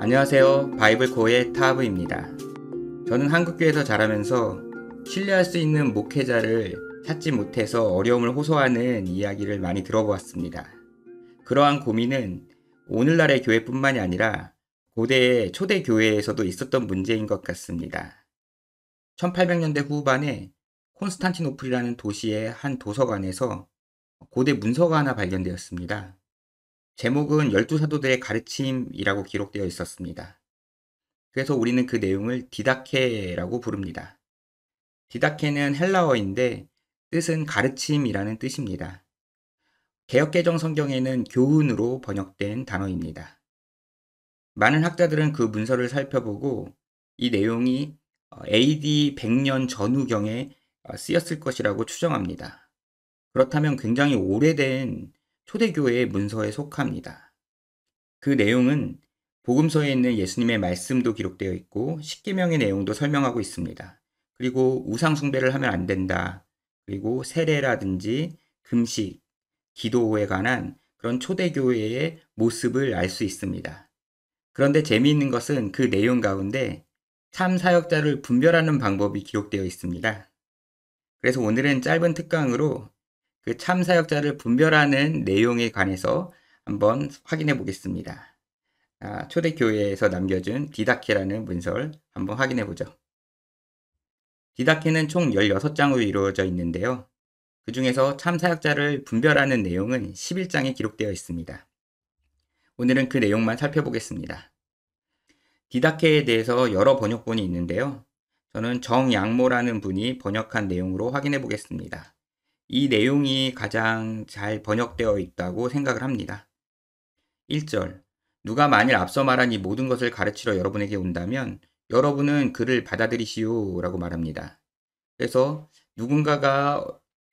안녕하세요. 바이블코어의 타브입니다. 저는 한국교회에서 자라면서 신뢰할 수 있는 목회자를 찾지 못해서 어려움을 호소하는 이야기를 많이 들어보았습니다. 그러한 고민은 오늘날의 교회뿐만이 아니라 고대의 초대 교회에서도 있었던 문제인 것 같습니다. 1800년대 후반에 콘스탄티노플이라는 도시의 한 도서관에서 고대 문서가 하나 발견되었습니다. 제목은 12사도들의 가르침이라고 기록되어 있었습니다. 그래서 우리는 그 내용을 디다케라고 부릅니다. 디다케는 헬라어인데 뜻은 가르침이라는 뜻입니다. 개역개정 성경에는 교훈으로 번역된 단어입니다. 많은 학자들은 그 문서를 살펴보고 이 내용이 AD 100년 전후경에 쓰였을 것이라고 추정합니다. 그렇다면 굉장히 오래된 초대교회의 문서에 속합니다. 그 내용은 복음서에 있는 예수님의 말씀도 기록되어 있고 십계명의 내용도 설명하고 있습니다. 그리고 우상 숭배를 하면 안 된다. 그리고 세례라든지 금식, 기도에 관한 그런 초대교회의 모습을 알 수 있습니다. 그런데 재미있는 것은 그 내용 가운데 참 사역자를 분별하는 방법이 기록되어 있습니다. 그래서 오늘은 짧은 특강으로 그 참 사역자를 분별하는 내용에 관해서 한번 확인해 보겠습니다. 초대교회에서 남겨준 디다케라는 문서를 한번 확인해 보죠. 디다케는 총 16장으로 이루어져 있는데요. 그 중에서 참 사역자를 분별하는 내용은 11장에 기록되어 있습니다. 오늘은 그 내용만 살펴보겠습니다. 디다케에 대해서 여러 번역본이 있는데요. 저는 정양모라는 분이 번역한 내용으로 확인해 보겠습니다. 이 내용이 가장 잘 번역되어 있다고 생각을 합니다. 1절. 누가 만일 앞서 말한 이 모든 것을 가르치러 여러분에게 온다면 여러분은 그를 받아들이시오 라고 말합니다. 그래서 누군가가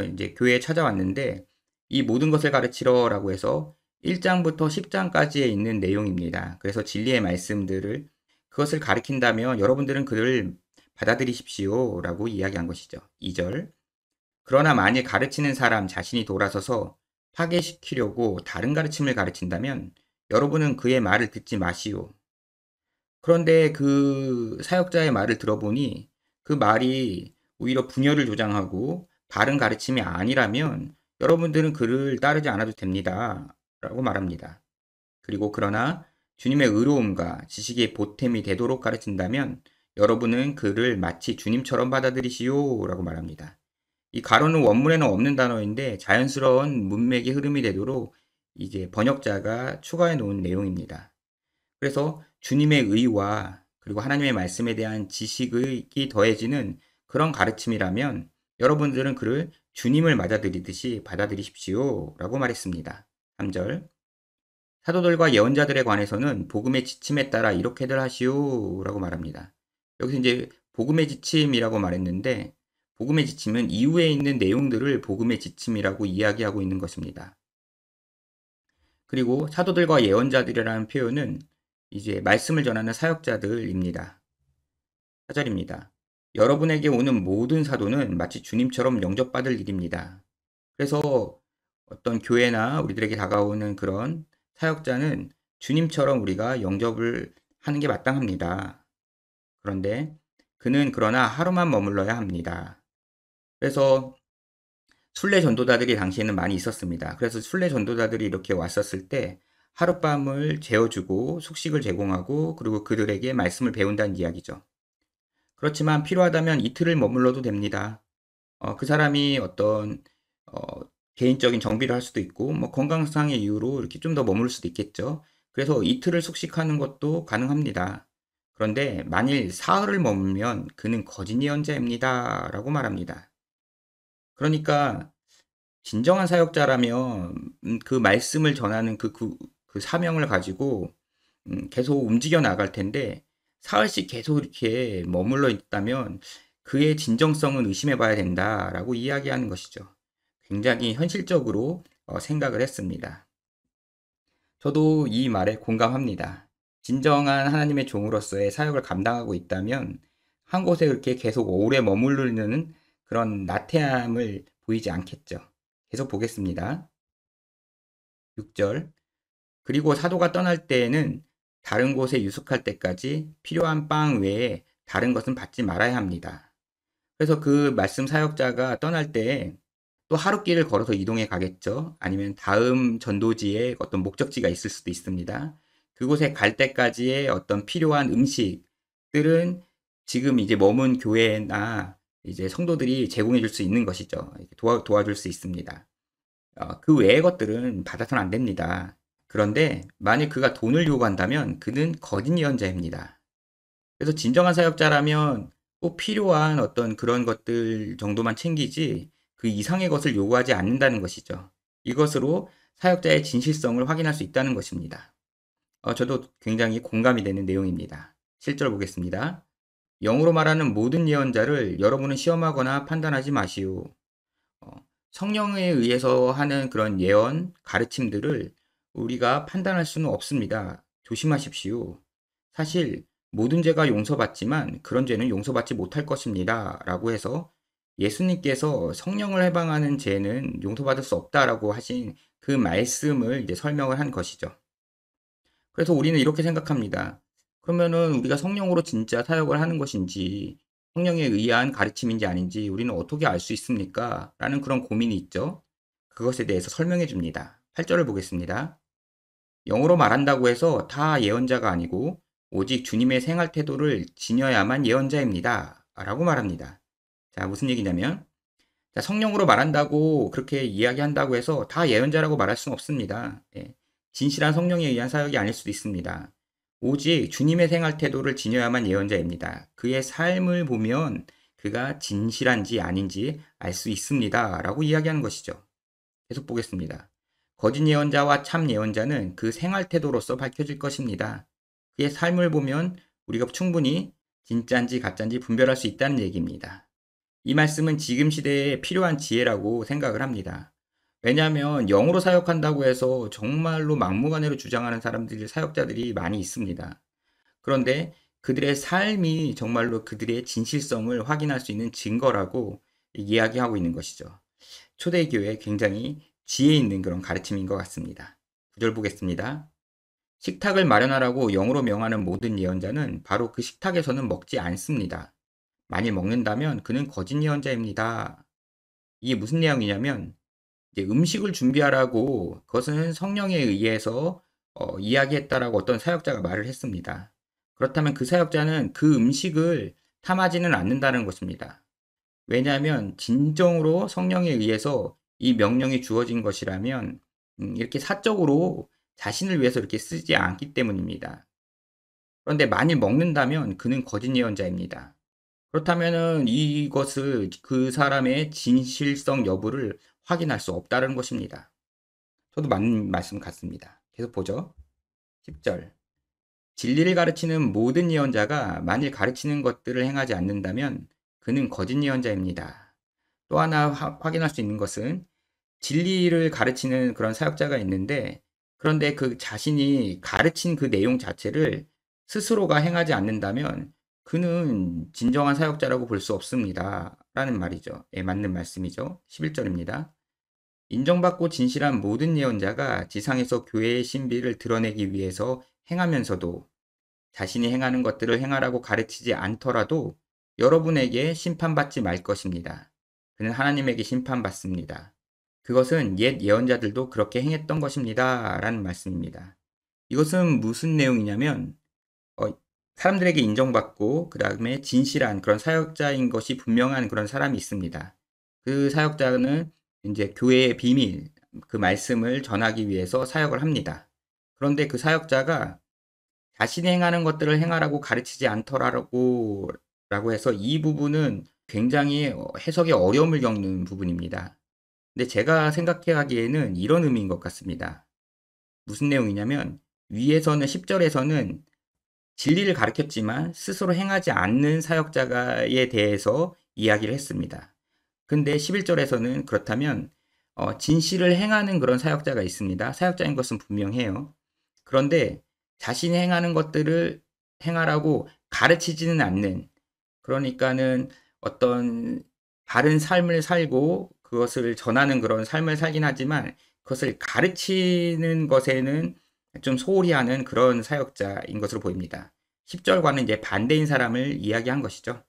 이제 교회에 찾아왔는데 이 모든 것을 가르치러 라고 해서 1장부터 10장까지에 있는 내용입니다. 그래서 진리의 말씀들을 그것을 가르친다면 여러분들은 그를 받아들이십시오 라고 이야기한 것이죠. 2절. 그러나 만일 가르치는 사람 자신이 돌아서서 파괴시키려고 다른 가르침을 가르친다면 여러분은 그의 말을 듣지 마시오. 그런데 그 사역자의 말을 들어보니 그 말이 오히려 분열을 조장하고 바른 가르침이 아니라면 여러분들은 그를 따르지 않아도 됩니다. 라고 말합니다. 그리고 그러나 주님의 의로움과 지식의 보탬이 되도록 가르친다면 여러분은 그를 마치 주님처럼 받아들이시오. 라고 말합니다. 이 가로는 원문에는 없는 단어인데 자연스러운 문맥의 흐름이 되도록 이제 번역자가 추가해 놓은 내용입니다. 그래서 주님의 의와 그리고 하나님의 말씀에 대한 지식이 더해지는 그런 가르침이라면 여러분들은 그를 주님을 맞아들이듯이 받아들이십시오 라고 말했습니다. 3절. 사도들과 예언자들에 관해서는 복음의 지침에 따라 이렇게들 하시오 라고 말합니다. 여기서 이제 복음의 지침이라고 말했는데 복음의 지침은 이후에 있는 내용들을 복음의 지침이라고 이야기하고 있는 것입니다. 그리고 사도들과 예언자들이라는 표현은 이제 말씀을 전하는 사역자들입니다. 4절입니다. 여러분에게 오는 모든 사도는 마치 주님처럼 영접받을 일입니다. 그래서 어떤 교회나 우리들에게 다가오는 그런 사역자는 주님처럼 우리가 영접을 하는 게 마땅합니다. 그런데 그는 그러나 하루만 머물러야 합니다. 그래서 순례 전도자들이 당시에는 많이 있었습니다. 그래서 순례 전도자들이 이렇게 왔었을 때 하룻밤을 재워주고 숙식을 제공하고 그리고 그들에게 말씀을 배운다는 이야기죠. 그렇지만 필요하다면 이틀을 머물러도 됩니다. 그 사람이 어떤 개인적인 정비를 할 수도 있고 뭐 건강상의 이유로 이렇게 좀 더 머무를 수도 있겠죠. 그래서 이틀을 숙식하는 것도 가능합니다. 그런데 만일 사흘을 머물면 그는 거짓 예언자입니다. 라고 말합니다. 그러니까 진정한 사역자라면 그 말씀을 전하는 그 사명을 가지고 계속 움직여 나갈 텐데 사흘씩 계속 이렇게 머물러 있다면 그의 진정성은 의심해 봐야 된다라고 이야기하는 것이죠. 굉장히 현실적으로 생각을 했습니다. 저도 이 말에 공감합니다. 진정한 하나님의 종으로서의 사역을 감당하고 있다면 한 곳에 그렇게 계속 오래 머무르는 그런 나태함을 보이지 않겠죠. 계속 보겠습니다. 6절. 그리고 사도가 떠날 때에는 다른 곳에 유숙할 때까지 필요한 빵 외에 다른 것은 받지 말아야 합니다. 그래서 그 말씀 사역자가 떠날 때 또 하루길을 걸어서 이동해 가겠죠. 아니면 다음 전도지에 어떤 목적지가 있을 수도 있습니다. 그곳에 갈 때까지의 어떤 필요한 음식들은 지금 이제 머문 교회나 이제 성도들이 제공해 줄 수 있는 것이죠. 도와줄 수 있습니다. 그 외의 것들은 받아서는 안 됩니다. 그런데 만일 그가 돈을 요구한다면 그는 거짓 예언자입니다. 그래서 진정한 사역자라면 꼭 필요한 어떤 그런 것들 정도만 챙기지 그 이상의 것을 요구하지 않는다는 것이죠. 이것으로 사역자의 진실성을 확인할 수 있다는 것입니다. 저도 굉장히 공감이 되는 내용입니다. 실절 보겠습니다. 영으로 말하는 모든 예언자를 여러분은 시험하거나 판단하지 마시오. 어, 성령에 의해서 하는 그런 예언, 가르침들을 우리가 판단할 수는 없습니다. 조심하십시오. 사실 모든 죄가 용서받지만 그런 죄는 용서받지 못할 것입니다. 라고 해서 예수님께서 성령을 해방하는 죄는 용서받을 수 없다라고 하신 그 말씀을 이제 설명을 한 것이죠. 그래서 우리는 이렇게 생각합니다. 그러면은 우리가 성령으로 진짜 사역을 하는 것인지 성령에 의한 가르침인지 아닌지 우리는 어떻게 알 수 있습니까? 라는 그런 고민이 있죠. 그것에 대해서 설명해 줍니다. 8절을 보겠습니다. 영어로 말한다고 해서 다 예언자가 아니고 오직 주님의 생활 태도를 지녀야만 예언자입니다. 라고 말합니다. 자, 무슨 얘기냐면 자, 성령으로 말한다고 그렇게 이야기한다고 해서 다 예언자라고 말할 수는 없습니다. 예. 진실한 성령에 의한 사역이 아닐 수도 있습니다. 오직 주님의 생활 태도를 지녀야만 예언자입니다. 그의 삶을 보면 그가 진실한지 아닌지 알 수 있습니다. 라고 이야기하는 것이죠. 계속 보겠습니다. 거짓 예언자와 참 예언자는 그 생활 태도로서 밝혀질 것입니다. 그의 삶을 보면 우리가 충분히 진짜인지 가짜인지 분별할 수 있다는 얘기입니다. 이 말씀은 지금 시대에 필요한 지혜라고 생각을 합니다. 왜냐하면 영으로 사역한다고 해서 정말로 막무가내로 주장하는 사람들이 사역자들이 많이 있습니다. 그런데 그들의 삶이 정말로 그들의 진실성을 확인할 수 있는 증거라고 이야기하고 있는 것이죠. 초대교회 굉장히 지혜 있는 그런 가르침인 것 같습니다. 9절 보겠습니다. 식탁을 마련하라고 영으로 명하는 모든 예언자는 바로 그 식탁에서는 먹지 않습니다. 만일 먹는다면 그는 거짓 예언자입니다. 이게 무슨 내용이냐면 이제 음식을 준비하라고 그것은 성령에 의해서 이야기했다라고 어떤 사역자가 말을 했습니다. 그렇다면 그 사역자는 그 음식을 탐하지는 않는다는 것입니다. 왜냐하면 진정으로 성령에 의해서 이 명령이 주어진 것이라면 이렇게 사적으로 자신을 위해서 이렇게 쓰지 않기 때문입니다. 그런데 만일 먹는다면 그는 거짓 예언자입니다. 그렇다면은 이것을 그 사람의 진실성 여부를 확인할 수 없다는 것입니다. 저도 맞는 말씀 같습니다. 계속 보죠. 10절. 진리를 가르치는 모든 예언자가 만일 가르치는 것들을 행하지 않는다면 그는 거짓 예언자입니다. 또 하나 확인할 수 있는 것은 진리를 가르치는 그런 사역자가 있는데 그런데 그 자신이 가르친 그 내용 자체를 스스로가 행하지 않는다면 그는 진정한 사역자라고 볼 수 없습니다. 라는 말이죠. 예, 맞는 말씀이죠. 11절입니다. 인정받고 진실한 모든 예언자가 지상에서 교회의 신비를 드러내기 위해서 행하면서도 자신이 행하는 것들을 행하라고 가르치지 않더라도 여러분에게 심판받지 말 것입니다. 그는 하나님에게 심판받습니다. 그것은 옛 예언자들도 그렇게 행했던 것입니다. 라는 말씀입니다. 이것은 무슨 내용이냐면 사람들에게 인정받고 그 다음에 진실한 그런 사역자인 것이 분명한 그런 사람이 있습니다. 그 사역자는 이제 교회의 비밀, 그 말씀을 전하기 위해서 사역을 합니다. 그런데 그 사역자가 자신이 행하는 것들을 행하라고 가르치지 않더라고 라고 해서 이 부분은 굉장히 해석에 어려움을 겪는 부분입니다. 근데 제가 생각하기에는 이런 의미인 것 같습니다. 무슨 내용이냐면 위에서는 10절에서는 진리를 가르쳤지만 스스로 행하지 않는 사역자에 대해서 이야기를 했습니다. 근데 11절에서는 그렇다면 진실을 행하는 그런 사역자가 있습니다. 사역자인 것은 분명해요. 그런데 자신이 행하는 것들을 행하라고 가르치지는 않는 그러니까는 어떤 바른 삶을 살고 그것을 전하는 그런 삶을 살긴 하지만 그것을 가르치는 것에는 좀 소홀히 하는 그런 사역자인 것으로 보입니다. 10절과는 이제 반대인 사람을 이야기한 것이죠.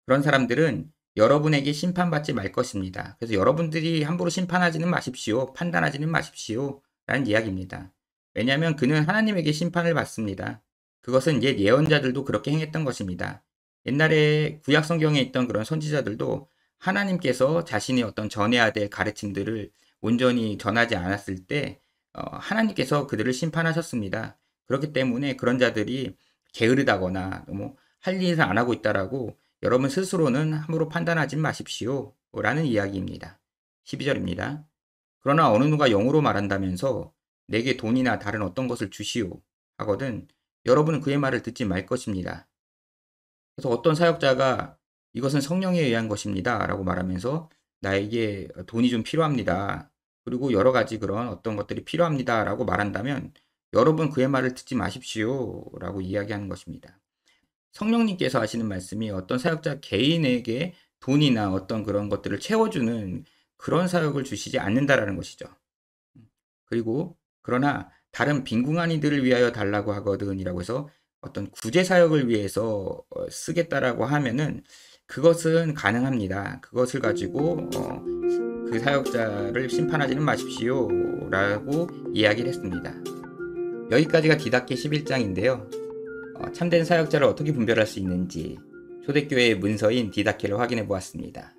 그런 사람들은 여러분에게 심판받지 말 것입니다. 그래서 여러분들이 함부로 심판하지는 마십시오. 판단하지는 마십시오. 라는 이야기입니다. 왜냐하면 그는 하나님에게 심판을 받습니다. 그것은 옛 예언자들도 그렇게 행했던 것입니다. 옛날에 구약 성경에 있던 그런 선지자들도 하나님께서 자신의 어떤 전해야 될 가르침들을 온전히 전하지 않았을 때 하나님께서 그들을 심판하셨습니다. 그렇기 때문에 그런 자들이 게으르다거나 너무 할 일을 안 하고 있다라고 여러분 스스로는 함부로 판단하지 마십시오. 라는 이야기입니다. 12절입니다. 그러나 어느 누가 영으로 말한다면서 내게 돈이나 다른 어떤 것을 주시오 하거든 여러분은 그의 말을 듣지 말 것입니다. 그래서 어떤 사역자가 이것은 성령에 의한 것입니다. 라고 말하면서 나에게 돈이 좀 필요합니다. 그리고 여러 가지 그런 어떤 것들이 필요합니다. 라고 말한다면 여러분 그의 말을 듣지 마십시오. 라고 이야기하는 것입니다. 성령님께서 하시는 말씀이 어떤 사역자 개인에게 돈이나 어떤 그런 것들을 채워주는 그런 사역을 주시지 않는다라는 것이죠. 그리고 그러나 다른 빈궁한 이들을 위하여 달라고 하거든이라고 해서 어떤 구제 사역을 위해서 쓰겠다라고 하면은 그것은 가능합니다. 그것을 가지고 그 사역자를 심판하지는 마십시오라고 이야기를 했습니다. 여기까지가 디다케 11장인데요. 참된 사역자를 어떻게 분별할 수 있는지 초대교회의 문서인 디다케를 확인해 보았습니다.